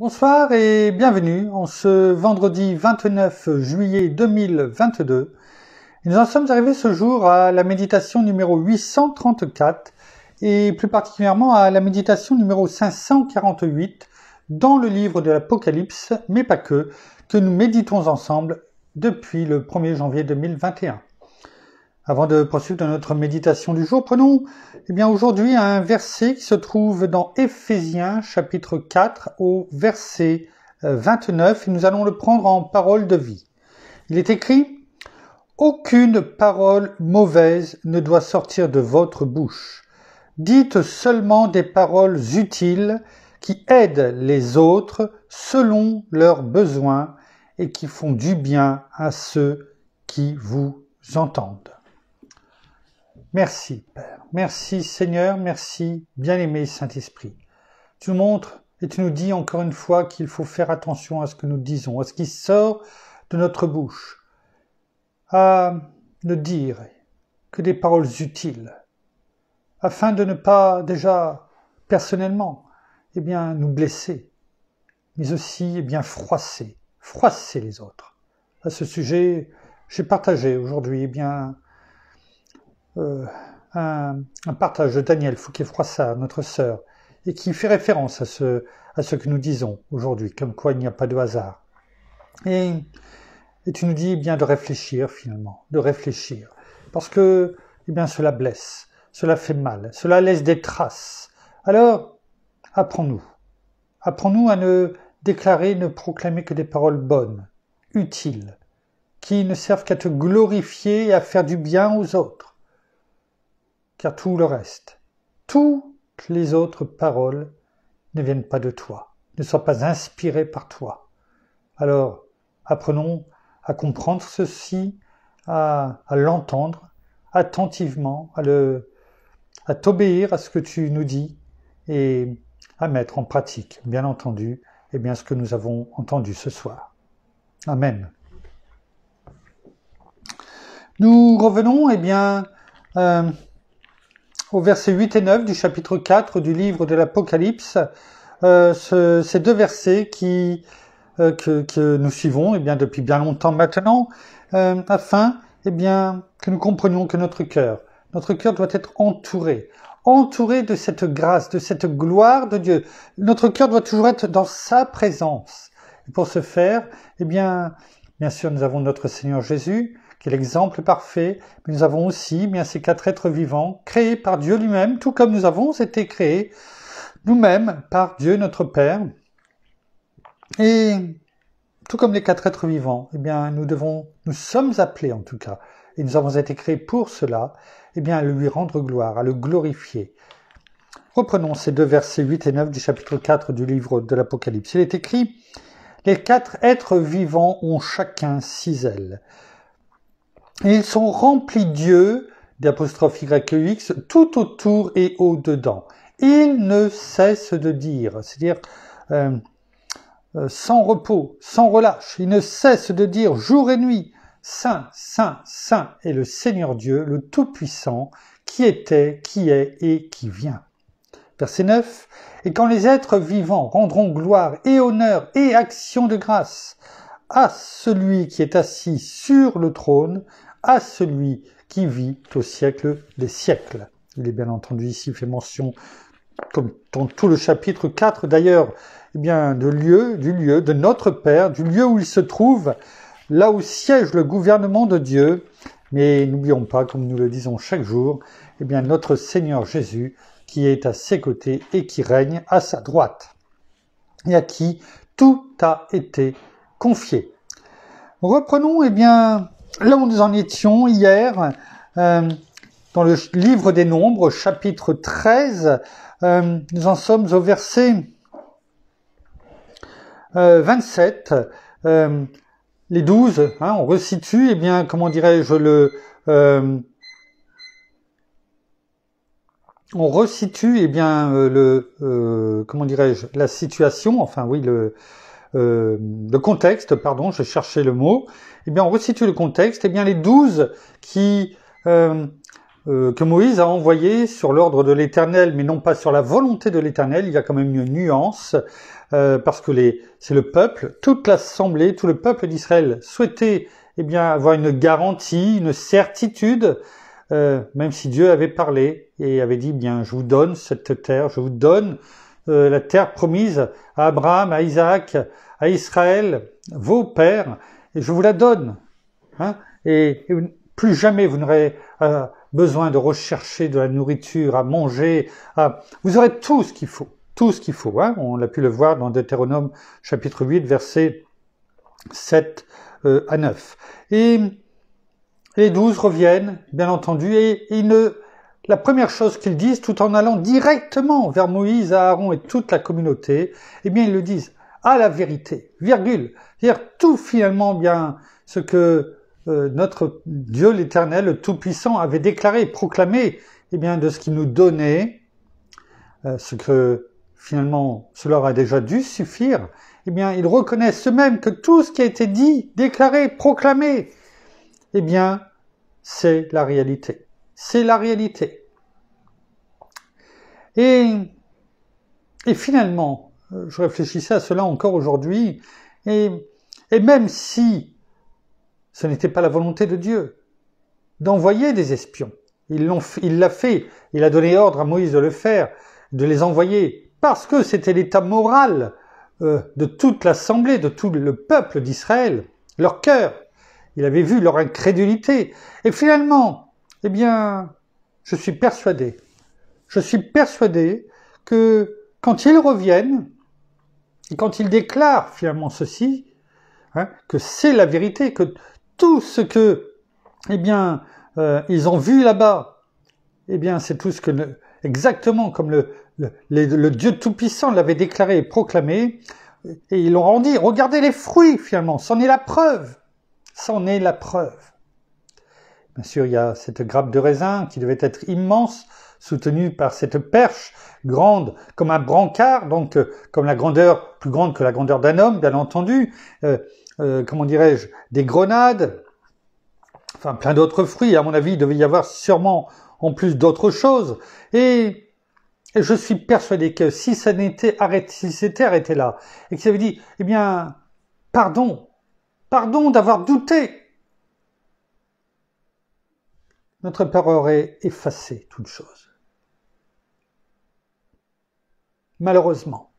Bonsoir et bienvenue en ce vendredi 29 juillet 2022. Et nous en sommes arrivés ce jour à la méditation numéro 834 et plus particulièrement à la méditation numéro 548 dans le livre de l'Apocalypse, mais pas que nous méditons ensemble depuis le 1er janvier 2021. Avant de poursuivre dans notre méditation du jour, prenons aujourd'hui un verset qui se trouve dans Éphésiens chapitre 4 au verset 29 et nous allons le prendre en parole de vie. Il est écrit « Aucune parole mauvaise ne doit sortir de votre bouche. Dites seulement des paroles utiles qui aident les autres selon leurs besoins et qui font du bien à ceux qui vous entendent. » Merci Père, merci Seigneur, merci bien-aimé Saint-Esprit. Tu nous montres et tu nous dis encore une fois qu'il faut faire attention à ce que nous disons, à ce qui sort de notre bouche, à ne dire que des paroles utiles, afin de ne pas déjà personnellement nous blesser, mais aussi froisser les autres. À ce sujet, j'ai partagé aujourd'hui un partage de Daniel Fouquet-Froissart, notre sœur, et qui fait référence à ce que nous disons aujourd'hui, comme quoi il n'y a pas de hasard. Et tu nous dis de réfléchir finalement, parce que cela blesse, cela fait mal, cela laisse des traces. Alors, apprends-nous à ne déclarer, ne proclamer que des paroles bonnes, utiles, qui ne servent qu'à te glorifier et à faire du bien aux autres. Car tout le reste, toutes les autres paroles ne viennent pas de toi, ne sont pas inspirées par toi. Alors, apprenons à comprendre ceci, à l'entendre attentivement, à t'obéir à ce que tu nous dis et à mettre en pratique, bien entendu, ce que nous avons entendu ce soir. Amen. Nous revenons, au verset 8 et 9 du chapitre 4 du livre de l'Apocalypse, ces deux versets que nous suivons depuis bien longtemps maintenant, afin que nous comprenions que notre cœur doit être entouré de cette grâce, de cette gloire de Dieu. Notre cœur doit toujours être dans sa présence. Et pour ce faire, bien sûr, nous avons notre Seigneur Jésus, qui est l'exemple parfait, mais nous avons aussi ces quatre êtres vivants, créés par Dieu lui-même, tout comme nous avons été créés nous-mêmes par Dieu notre Père. Et tout comme les quatre êtres vivants, nous sommes appelés en tout cas, et nous avons été créés pour cela, à lui rendre gloire, à le glorifier. Reprenons ces deux versets 8 et 9 du chapitre 4 du livre de l'Apocalypse. Il est écrit « Les quatre êtres vivants ont chacun 6 ailes. Et ils sont remplis d'yeux, d'apostrophe YEX, tout autour et au-dedans. Ils ne cessent de dire, c'est-à-dire sans repos, sans relâche, ils ne cessent de dire jour et nuit, Saint, Saint, Saint est le Seigneur Dieu, le Tout-Puissant, qui était, qui est et qui vient. Verset 9. Et quand les êtres vivants rendront gloire et honneur et action de grâce à celui qui est assis sur le trône, à celui qui vit au siècle des siècles. Il est bien entendu ici fait mention, comme dans tout le chapitre 4 d'ailleurs, du lieu, de notre Père, du lieu où il se trouve, là où siège le gouvernement de Dieu. Mais n'oublions pas, comme nous le disons chaque jour, notre Seigneur Jésus qui est à ses côtés et qui règne à sa droite, et à qui tout a été confié. Reprenons là où nous en étions hier, dans le livre des Nombres, chapitre 13, nous en sommes au verset 27, les 12, on resitue, on resitue la situation, le contexte, pardon, je cherchais le mot. On resitue le contexte. Les 12 qui que Moïse a envoyé sur l'ordre de l'Éternel, mais non pas sur la volonté de l'Éternel. Il y a quand même une nuance, parce que c'est le peuple, toute l'assemblée, tout le peuple d'Israël souhaitait avoir une garantie, une certitude, même si Dieu avait parlé et avait dit, je vous donne cette terre, je vous donne la terre promise à Abraham, à Isaac, à Israël, vos pères, et je vous la donne. Et plus jamais vous n'aurez besoin de rechercher de la nourriture à manger. Vous aurez tout ce qu'il faut. Tout ce qu'il faut. On a pu le voir dans Deutéronome chapitre 8, versets 7 à 9. Et les 12 reviennent, bien entendu, et la première chose qu'ils disent, tout en allant directement vers Moïse, Aaron et toute la communauté, ils le disent à la vérité, virgule. C'est-à-dire tout finalement ce que notre Dieu l'Éternel, le Tout-Puissant, avait déclaré et proclamé de ce qu'il nous donnait, ce que finalement cela a déjà dû suffire, ils reconnaissent eux-mêmes que tout ce qui a été dit, déclaré, proclamé, c'est la réalité. C'est la réalité. Et finalement, je réfléchissais à cela encore aujourd'hui, et même si ce n'était pas la volonté de Dieu d'envoyer des espions, il l'a fait, il a donné ordre à Moïse de le faire, de les envoyer, parce que c'était l'état moral de toute l'assemblée, de tout le peuple d'Israël, leur cœur. Il avait vu leur incrédulité. Et finalement, je suis persuadé que quand ils reviennent, et quand ils déclarent finalement ceci, que c'est la vérité, que tout ce que, ils ont vu là-bas, c'est tout ce que, exactement comme le Dieu Tout-Puissant l'avait déclaré et proclamé, et ils l'ont rendu. Regardez les fruits finalement, c'en est la preuve. C'en est la preuve. Bien sûr, il y a cette grappe de raisin qui devait être immense, soutenue par cette perche grande comme un brancard, donc comme la grandeur, plus grande que la grandeur d'un homme, bien entendu, des grenades, enfin plein d'autres fruits. À mon avis, il devait y avoir sûrement en plus d'autres choses. Et je suis persuadé que si ça s'était arrêté là, et que ça avait dit, pardon d'avoir douté, notre Père aurait effacé toute chose. Malheureusement,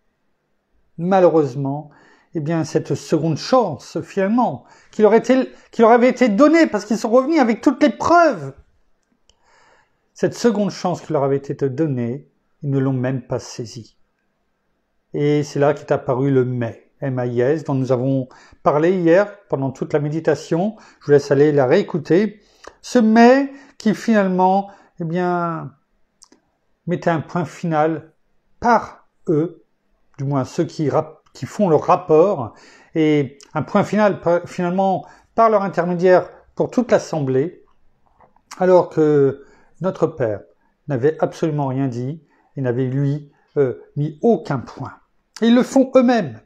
cette seconde chance, finalement, qui leur avait été donnée parce qu'ils sont revenus avec toutes les preuves, cette seconde chance qui leur avait été donnée, ils ne l'ont même pas saisie. Et c'est là qu'est apparu le mais, M-A-I-S, dont nous avons parlé hier pendant toute la méditation. Je vous laisse aller la réécouter. Ce mais qui finalement, mettait un point final par eux, du moins ceux qui font le rapport, et un point final finalement par leur intermédiaire pour toute l'assemblée, alors que notre Père n'avait absolument rien dit et n'avait lui mis aucun point. Et ils le font eux-mêmes.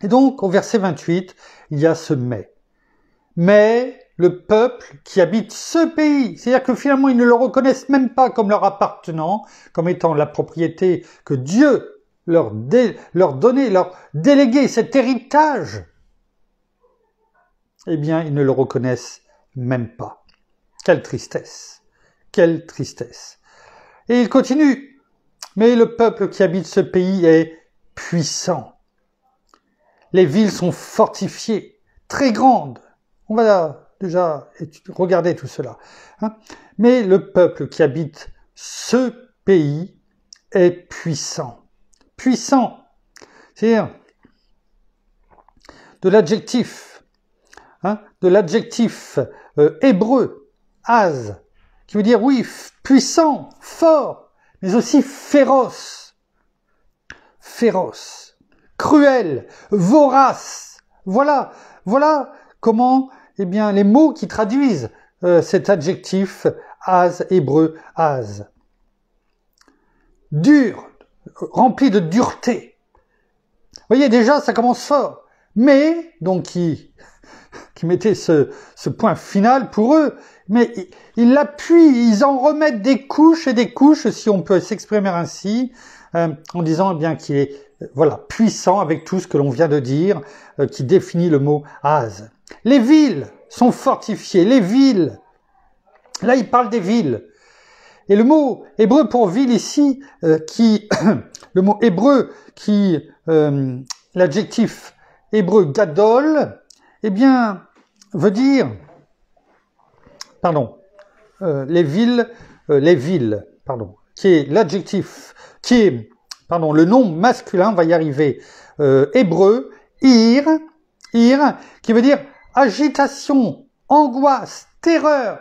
Et donc, au verset 28, il y a ce mais. Mais le peuple qui habite ce pays, c'est-à-dire que finalement ils ne le reconnaissent même pas comme leur appartenant, comme étant la propriété que Dieu leur donnait, leur déléguait, cet héritage, ils ne le reconnaissent même pas. Quelle tristesse! Quelle tristesse! Et il continue. Mais le peuple qui habite ce pays est puissant. Les villes sont fortifiées, très grandes. On va déjà regarder tout cela. Mais le peuple qui habite ce pays est puissant. Puissant, c'est-à-dire de l'adjectif hébreu, az, qui veut dire oui, puissant, fort, mais aussi féroce, cruel, vorace. Voilà comment, les mots qui traduisent cet adjectif az, hébreu, az. Dur, rempli de dureté. Vous voyez, déjà, ça commence fort. Mais, donc, qui mettait ce point final pour eux, mais ils l'appuient, ils en remettent des couches et des couches, si on peut s'exprimer ainsi, en disant eh bien qu'il est voilà puissant avec tout ce que l'on vient de dire, qui définit le mot Az. Les villes sont fortifiées, les villes. Là, il parle des villes. Et le mot hébreu pour ville ici, le mot hébreu l'adjectif hébreu gadol, eh bien, veut dire, les villes, qui est l'adjectif, le nom masculin, on va y arriver, hébreu, ir, qui veut dire agitation, angoisse, terreur.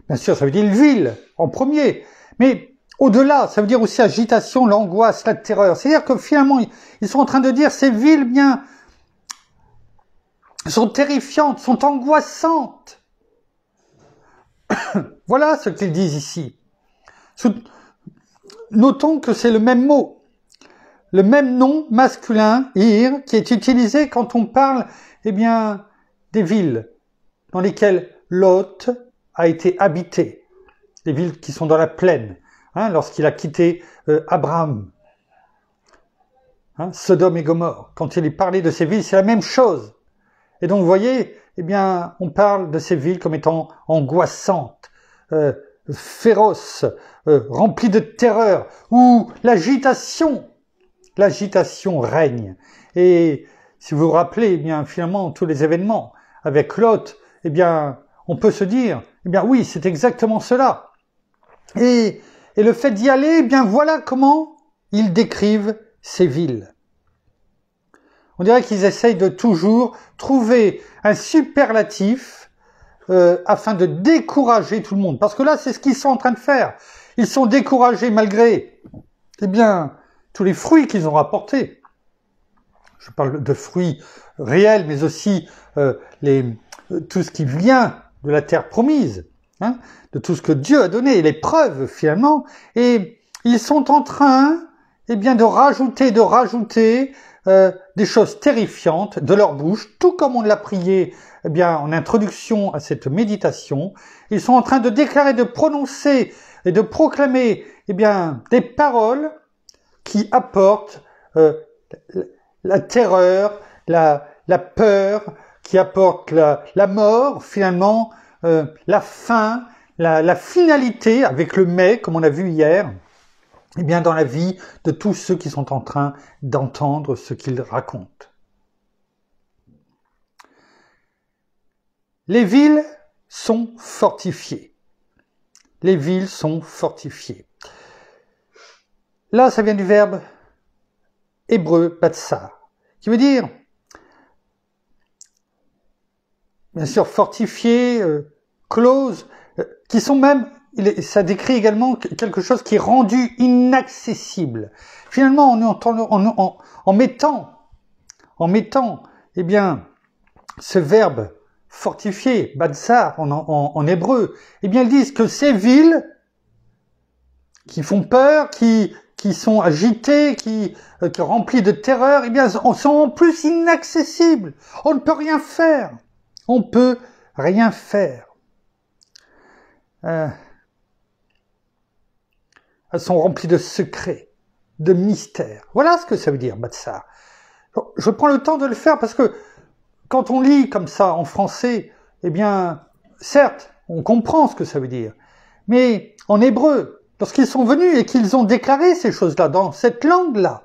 Bien sûr, ça veut dire ville en premier, mais au-delà, ça veut dire aussi agitation, l'angoisse, la terreur. C'est-à-dire que finalement, ils sont en train de dire ces villes, bien, sont terrifiantes, sont angoissantes. Voilà ce qu'ils disent ici. Notons que c'est le même mot, le même nom masculin, ir, qui est utilisé quand on parle, eh bien, des villes dans lesquelles Lot a été habité, les villes qui sont dans la plaine, lorsqu'il a quitté Abraham, Sodome et Gomorrhe. Quand il est parlé de ces villes, c'est la même chose. Et donc, vous voyez, eh bien, on parle de ces villes comme étant angoissantes, féroces, remplies de terreur, où l'agitation règne. Et si vous vous rappelez, eh bien, finalement, tous les événements avec Lot, eh bien, on peut se dire, eh bien, oui, c'est exactement cela. Et le fait d'y aller, eh bien, voilà comment ils décrivent ces villes. On dirait qu'ils essayent de toujours trouver un superlatif afin de décourager tout le monde. Parce que là, c'est ce qu'ils sont en train de faire. Ils sont découragés malgré, eh bien, tous les fruits qu'ils ont rapportés. Je parle de fruits réels, mais aussi tout ce qui vient de la terre promise, de tout ce que Dieu a donné, les preuves finalement. Et ils sont en train, eh bien, de rajouter des choses terrifiantes de leur bouche, tout comme on l'a prié, eh bien, en introduction à cette méditation. Ils sont en train de déclarer, de prononcer et de proclamer, eh bien, des paroles qui apportent la terreur, la peur, qui apportent la mort, finalement, la fin, la finalité, avec le mais, comme on a vu hier, eh bien, dans la vie de tous ceux qui sont en train d'entendre ce qu'ils racontent. Les villes sont fortifiées. Les villes sont fortifiées. Là, ça vient du verbe hébreu batsar, qui veut dire, bien sûr, fortifié, close, qui sont même, ça décrit également quelque chose qui est rendu inaccessible. Finalement, en mettant, eh bien, ce verbe fortifié, batsar, en hébreu, eh bien, ils disent que ces villes qui font peur, qui sont agitées, qui remplies de terreur, eh bien, sont en plus inaccessibles. On ne peut rien faire. On peut rien faire. Elles sont remplies de secrets, de mystères. Voilà ce que ça veut dire, batsar. Je prends le temps de le faire parce que quand on lit comme ça en français, eh bien, certes, on comprend ce que ça veut dire. Mais en hébreu, lorsqu'ils sont venus et qu'ils ont déclaré ces choses-là dans cette langue-là,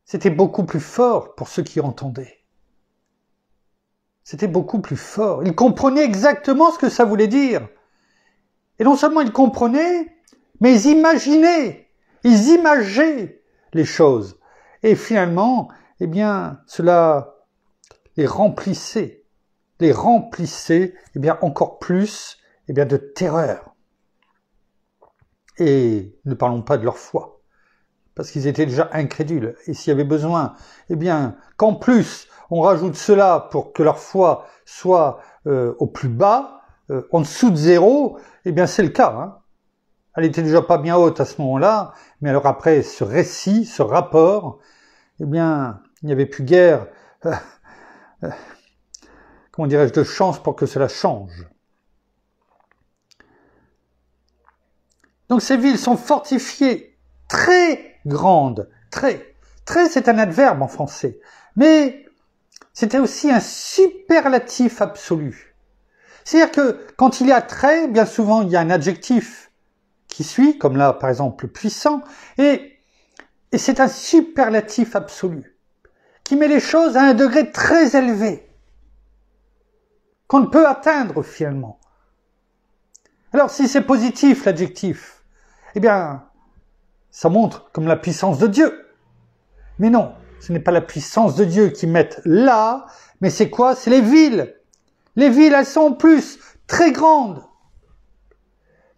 c'était beaucoup plus fort pour ceux qui entendaient. C'était beaucoup plus fort. Ils comprenaient exactement ce que ça voulait dire. Et non seulement ils comprenaient, mais ils imaginaient les choses. Et finalement, eh bien, cela les remplissait, eh bien, encore plus, eh bien, de terreur. Et ne parlons pas de leur foi, parce qu'ils étaient déjà incrédules. Et s'il y avait besoin, eh bien, qu'en plus, on rajoute cela pour que leur foi soit au plus bas, en dessous de zéro, eh bien, c'est le cas, Elle était déjà pas bien haute à ce moment-là, mais alors après, ce récit, ce rapport, eh bien, il n'y avait plus guère comment dirais-je, de chance pour que cela change. Donc ces villes sont fortifiées, très grandes, très. Très, c'est un adverbe en français. Mais c'était aussi un superlatif absolu. C'est-à-dire que quand il y a très, bien souvent il y a un adjectif qui suit, comme là par exemple puissant, et c'est un superlatif absolu, qui met les choses à un degré très élevé, qu'on ne peut atteindre finalement. Alors si c'est positif l'adjectif, eh bien, ça montre comme la puissance de Dieu. Mais non, ce n'est pas la puissance de Dieu qui met là, mais c'est quoi? C'est les villes. Les villes, elles sont en plus très grandes.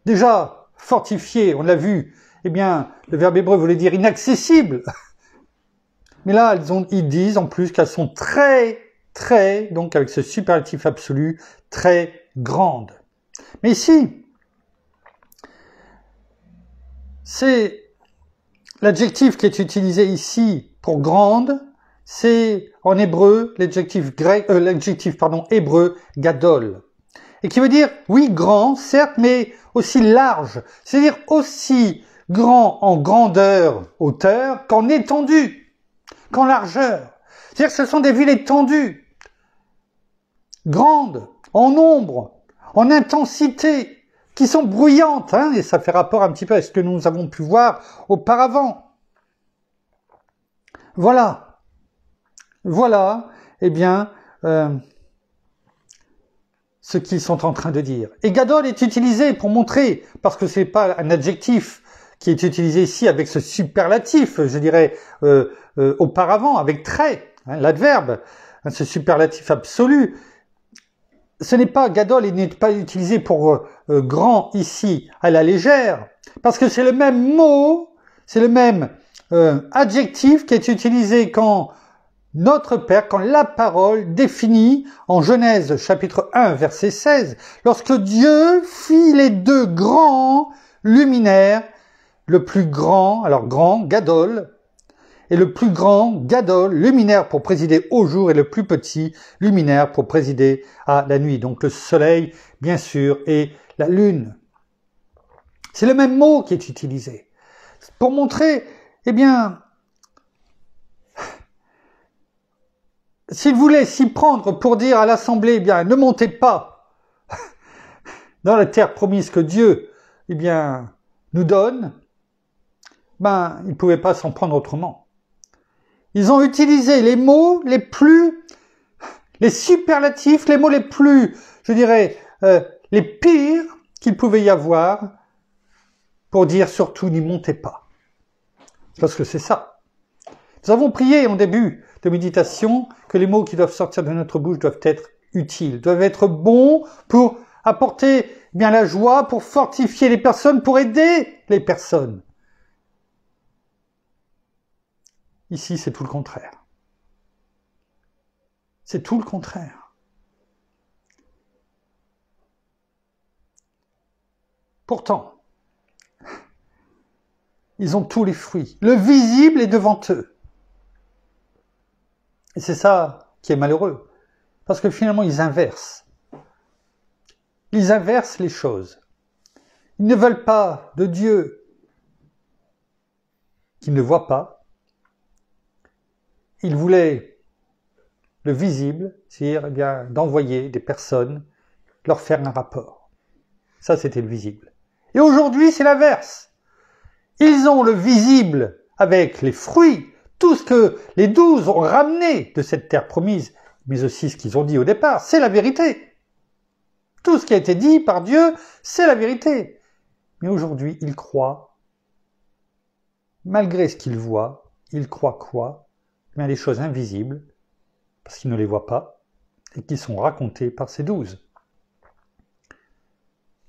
Déjà, fortifiées, on l'a vu, eh bien, le verbe hébreu voulait dire inaccessible. Mais là, ils disent en plus qu'elles sont très, très, donc avec ce superlatif absolu, très grandes. Mais ici, c'est l'adjectif qui est utilisé ici pour grande, c'est en hébreu l'adjectif hébreu gadol, et qui veut dire oui grand certes, mais aussi large, c'est-à-dire aussi grand en grandeur, hauteur, qu'en étendue, qu'en largeur. C'est-à-dire que ce sont des villes étendues, grandes, en nombre, en intensité, qui sont bruyantes, et ça fait rapport un petit peu à ce que nous avons pu voir auparavant. Voilà, eh bien, ce qu'ils sont en train de dire. Et gadol est utilisé pour montrer, parce que c'est pas un adjectif qui est utilisé ici avec ce superlatif, je dirais, auparavant, avec très, l'adverbe, ce superlatif absolu. Ce n'est pas gadol, il n'est pas utilisé pour grand ici à la légère, parce que c'est le même mot, c'est le même adjectif qui est utilisé quand notre Père, quand la parole définit en Genèse chapitre 1 verset 16, lorsque Dieu fit les deux grands luminaires, le plus grand, alors grand, gadol, et le plus grand, gadol, luminaire pour présider au jour, et le plus petit, luminaire pour présider à la nuit. Donc le soleil, bien sûr, et la lune. C'est le même mot qui est utilisé. Pour montrer, eh bien, s'il voulait s'y prendre pour dire à l'assemblée, eh bien, ne montez pas dans la terre promise que Dieu, eh bien, nous donne, ben, il ne pouvait pas s'en prendre autrement. Ils ont utilisé les mots les superlatifs, les mots les plus, je dirais, les pires qu'il pouvait y avoir pour dire surtout n'y montez pas. Parce que c'est ça. Nous avons prié en début de méditation que les mots qui doivent sortir de notre bouche doivent être utiles, doivent être bons pour apporter bien la joie, pour fortifier les personnes, pour aider les personnes. Ici, c'est tout le contraire. C'est tout le contraire. Pourtant, ils ont tous les fruits. Le visible est devant eux. Et c'est ça qui est malheureux. Parce que finalement, ils inversent. Ils inversent les choses. Ils ne veulent pas de Dieu qu'ils ne voient pas. Ils voulaient le visible, c'est-à-dire bien d'envoyer des personnes, leur faire un rapport. Ça, c'était le visible. Et aujourd'hui, c'est l'inverse. Ils ont le visible avec les fruits, tout ce que les 12 ont ramené de cette terre promise, mais aussi ce qu'ils ont dit au départ, c'est la vérité. Tout ce qui a été dit par Dieu, c'est la vérité. Mais aujourd'hui, ils croient, malgré ce qu'ils voient, ils croient quoi? Bien des choses invisibles, parce qu'ils ne les voient pas, et qui sont racontées par ces 12.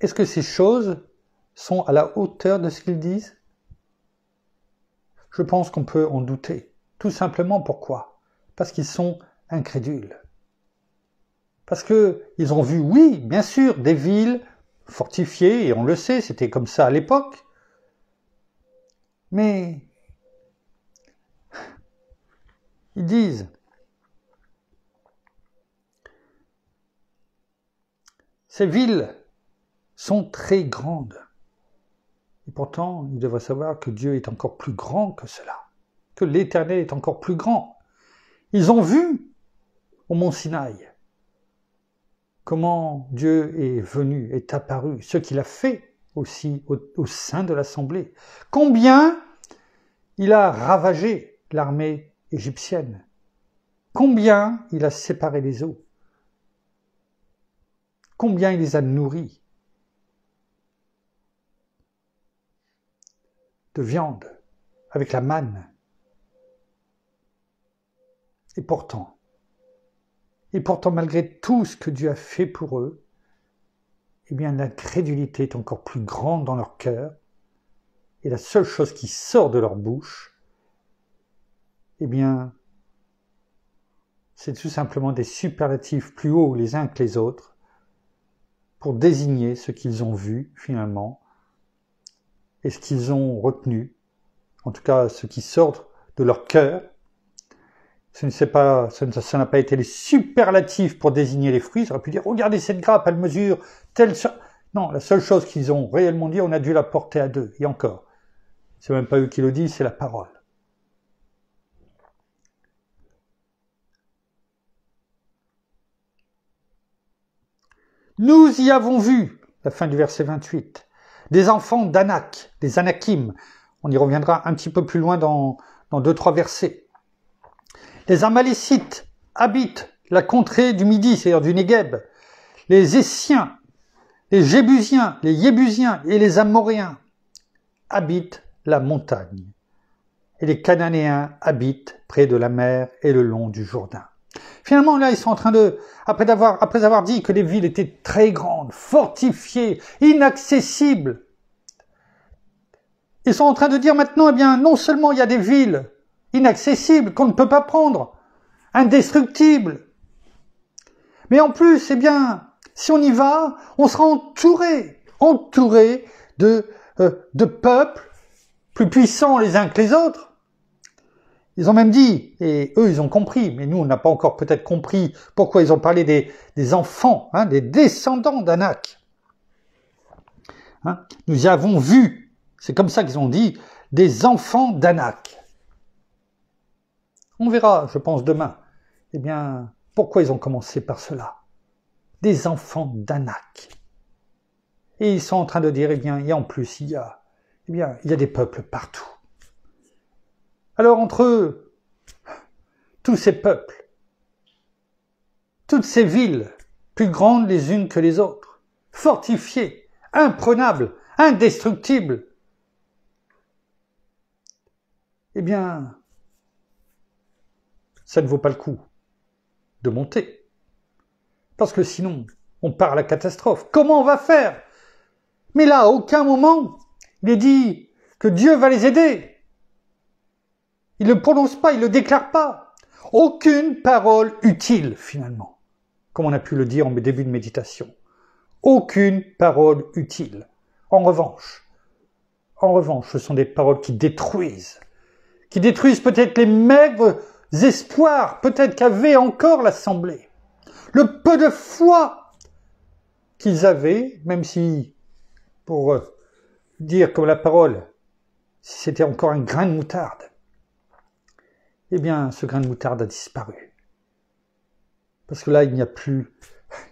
Est-ce que ces choses sont à la hauteur de ce qu'ils disent? Je pense qu'on peut en douter. Tout simplement pourquoi? Parce qu'ils sont incrédules. Parce qu'ils ont vu, oui, bien sûr, des villes fortifiées, et on le sait, c'était comme ça à l'époque. Mais ils disent, Ces villes sont très grandes. Et pourtant, ils devraient savoir que Dieu est encore plus grand que cela, que l'Éternel est encore plus grand. Ils ont vu au mont Sinaï comment Dieu est venu, est apparu, ce qu'il a fait aussi au sein de l'Assemblée. Combien il a ravagé l'armée égyptienne. Combien il a séparé les eaux. Combien il les a nourris de viande, avec la manne. Et pourtant, malgré tout ce que Dieu a fait pour eux, eh bien, l'incrédulité est encore plus grande dans leur cœur, et la seule chose qui sort de leur bouche, eh bien, c'est tout simplement des superlatifs plus hauts les uns que les autres, pour désigner ce qu'ils ont vu, finalement, et ce qu'ils ont retenu, en tout cas ce qui sort de leur cœur. Ça n'a pas été les superlatifs pour désigner les fruits. J'aurais pu dire, regardez cette grappe, elle mesure telle... Non, la seule chose qu'ils ont réellement dit, on a dû la porter à 2. Et encore, c'est même pas eux qui le disent, c'est la parole. Nous y avons vu, la fin du verset 28, des enfants d'Anak, des Anakim. On y reviendra un petit peu plus loin dans 2-3 versets. Les Amalécites habitent la contrée du Midi, c'est-à-dire du Négueb. Les Essiens, les Jébusiens, les Yébusiens et les Amoréens habitent la montagne. Et les Cananéens habitent près de la mer et le long du Jourdain. Finalement, là, ils sont en train de, après avoir dit que les villes étaient très grandes, fortifiées, inaccessibles, ils sont en train de dire maintenant, eh bien, non seulement il y a des villes inaccessibles qu'on ne peut pas prendre, indestructibles, mais en plus, eh bien, si on y va, on sera entouré de peuples plus puissants les uns que les autres. Ils ont même dit, et eux ils ont compris, mais nous on n'a pas encore peut-être compris pourquoi ils ont parlé des enfants, des descendants d'Anak. Nous y avons vu, c'est comme ça qu'ils ont dit, des enfants d'Anak. On verra, je pense, demain, eh bien, pourquoi ils ont commencé par cela. Des enfants d'Anak. Et ils sont en train de dire, eh bien, il y a en plus, il y a des peuples partout. Alors, entre tous ces peuples, toutes ces villes, plus grandes les unes que les autres, fortifiées, imprenables, indestructibles, eh bien, ça ne vaut pas le coup de monter. Parce que sinon, on part à la catastrophe. Comment on va faire? Mais là, à aucun moment, il est dit que Dieu va les aider. Il ne le prononce pas, il ne le déclare pas. Aucune parole utile, finalement, comme on a pu le dire en début de méditation. Aucune parole utile. En revanche, ce sont des paroles qui détruisent peut-être les maigres espoirs, peut-être qu'avait encore l'Assemblée. Le peu de foi qu'ils avaient, même si, pour dire comme la parole, si c'était encore un grain de moutarde, eh bien, ce grain de moutarde a disparu. Parce que là, il n'y a plus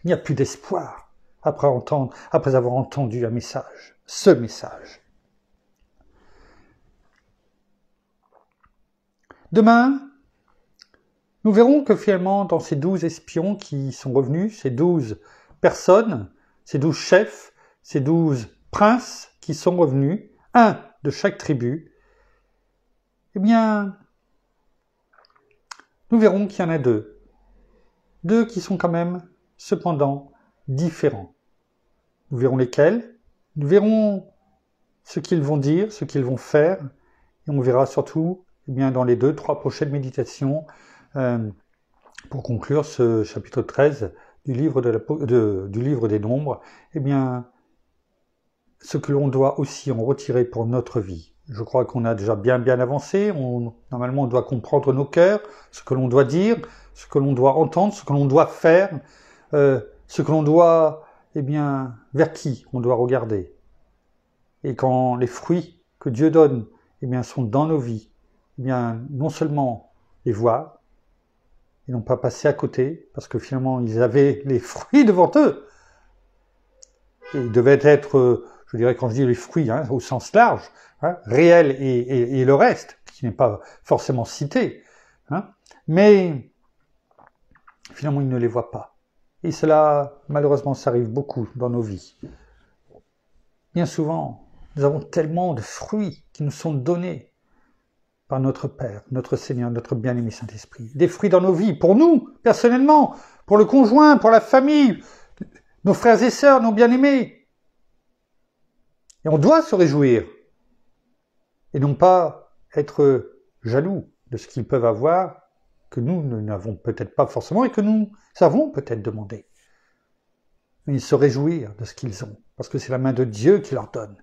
d'espoir après avoir entendu un message, ce message. Demain, nous verrons que finalement, dans ces 12 espions qui sont revenus, ces 12 personnes, ces 12 chefs, ces 12 princes qui sont revenus, un de chaque tribu, eh bien, nous verrons qu'il y en a deux. Deux qui sont quand même, cependant, différents. Nous verrons lesquels, nous verrons ce qu'ils vont dire, ce qu'ils vont faire, et on verra surtout, eh bien, dans les 2-3 prochaines méditations, pour conclure ce chapitre 13 du livre, du livre des Nombres, eh bien, ce que l'on doit aussi en retirer pour notre vie. Je crois qu'on a déjà bien avancé. Normalement, on doit comprendre nos cœurs, ce que l'on doit dire, ce que l'on doit entendre, ce que l'on doit faire, ce que l'on doit eh bien, vers qui on doit regarder. Et quand les fruits que Dieu donne, eh bien, sont dans nos vies, eh bien, non seulement les voir, et non pas passer à côté, parce que finalement, ils avaient les fruits devant eux. Et ils devaient être, je dirais, quand je dis les fruits, au sens large, réels et le reste, qui n'est pas forcément cité. Mais finalement, ils ne les voient pas. Et cela, malheureusement, ça arrive beaucoup dans nos vies. Bien souvent, nous avons tellement de fruits qui nous sont donnés par notre Père, notre Seigneur, notre bien-aimé Saint-Esprit. Des fruits dans nos vies, pour nous, personnellement, pour le conjoint, pour la famille, nos frères et sœurs, nos bien-aimés. Et on doit se réjouir. Et non pas être jaloux de ce qu'ils peuvent avoir, que nous n'avons peut-être pas forcément et que nous avons peut-être demandé. Mais se réjouir de ce qu'ils ont, parce que c'est la main de Dieu qui leur donne.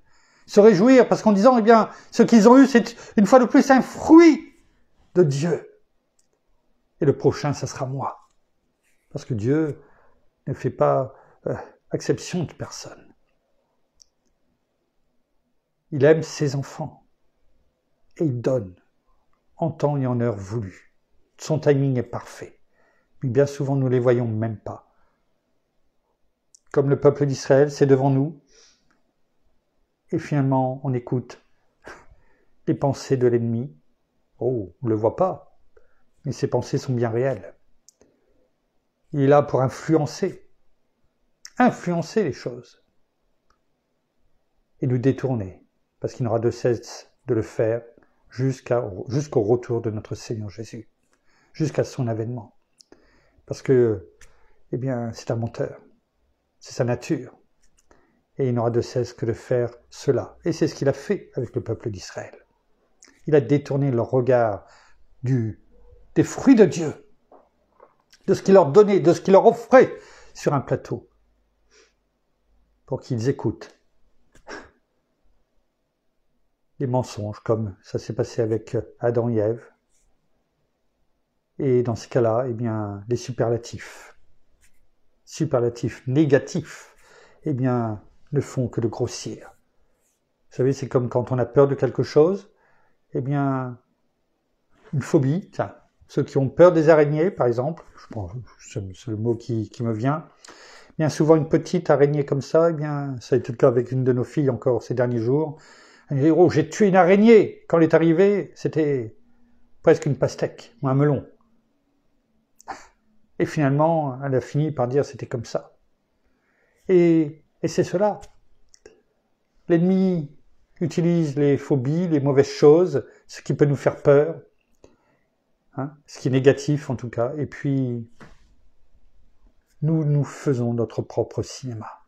Se réjouir parce qu'en disant, eh bien, ce qu'ils ont eu, c'est une fois de plus un fruit de Dieu. Et le prochain, ça sera moi. Parce que Dieu ne fait pas exception de personne. Il aime ses enfants. Et il donne en temps et en heure voulu. Son timing est parfait. Mais bien souvent, nous ne les voyons même pas. Comme le peuple d'Israël, c'est devant nous. Et finalement, on écoute les pensées de l'ennemi. Oh, on ne le voit pas. Mais ses pensées sont bien réelles. Il est là pour influencer les choses. Et nous détourner. Parce qu'il n'aura de cesse de le faire jusqu'au retour de notre Seigneur Jésus. Jusqu'à son avènement. Parce que, eh bien, c'est un menteur. C'est sa nature. Et il n'aura de cesse que de faire cela. Et c'est ce qu'il a fait avec le peuple d'Israël. Il a détourné leur regard des fruits de Dieu, de ce qu'il leur donnait, de ce qu'il leur offrait sur un plateau, pour qu'ils écoutent les mensonges, comme ça s'est passé avec Adam et Ève. Et dans ce cas-là, eh bien, les superlatifs négatifs, eh bien, ne font que de grossir. Vous savez, c'est comme quand on a peur de quelque chose, eh bien, une phobie, tiens, ceux qui ont peur des araignées, par exemple, c'est le mot qui me vient, bien souvent une petite araignée comme ça, eh bien, ça a été le cas avec une de nos filles encore ces derniers jours, elle dit, oh, j'ai tué une araignée, quand elle est arrivée, c'était presque une pastèque, ou un melon. Et finalement, elle a fini par dire c'était comme ça. Et c'est cela. L'ennemi utilise les phobies, les mauvaises choses, ce qui peut nous faire peur, ce qui est négatif en tout cas, et puis nous faisons notre propre cinéma.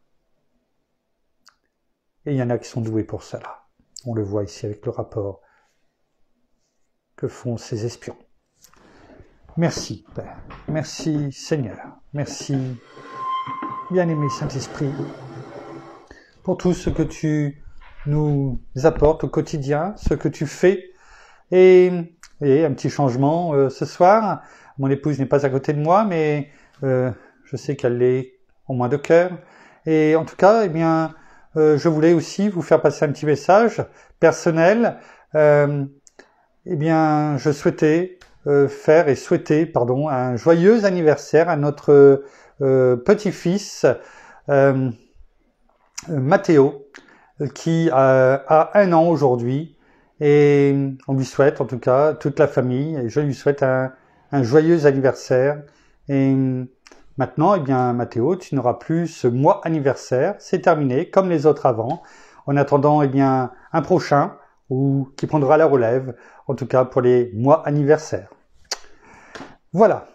Et il y en a qui sont doués pour cela. On le voit ici avec le rapport que font ces espions. Merci Père, merci Seigneur, merci bien-aimé Saint-Esprit pour tout ce que tu nous apportes au quotidien, ce que tu fais. Et un petit changement ce soir, mon épouse n'est pas à côté de moi, mais je sais qu'elle l'est au moins de cœur. Et en tout cas, eh bien, je voulais aussi vous faire passer un petit message personnel. Eh bien, je souhaitais souhaiter un joyeux anniversaire à notre petit-fils Mathéo, qui a 1 an aujourd'hui, et on lui souhaite, en tout cas, toute la famille, et je lui souhaite un joyeux anniversaire. Et maintenant, eh bien, Mathéo, tu n'auras plus ce mois anniversaire, c'est terminé, comme les autres avant. En attendant, eh bien, un prochain, ou qui prendra la relève, en tout cas pour les mois anniversaires. Voilà.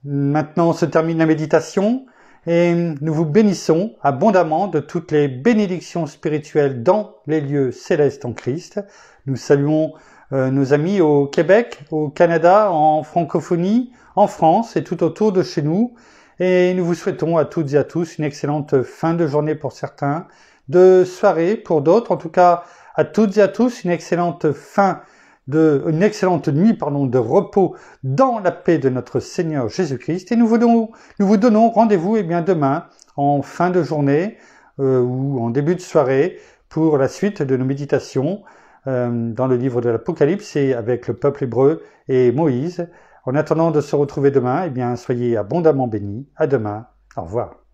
Maintenant se termine la méditation et nous vous bénissons abondamment de toutes les bénédictions spirituelles dans les lieux célestes en Christ. Nous saluons nos amis au Québec, au Canada, en francophonie, en France et tout autour de chez nous. Et nous vous souhaitons à toutes et à tous une excellente fin de journée pour certains, de soirée pour d'autres, en tout cas à toutes et à tous une excellente fin une excellente nuit, de repos dans la paix de notre Seigneur Jésus-Christ. Et nous vous donnons rendez-vous demain en fin de journée ou en début de soirée pour la suite de nos méditations dans le livre de l'Apocalypse et avec le peuple hébreu et Moïse. En attendant de se retrouver demain, soyez abondamment bénis. À demain. Au revoir.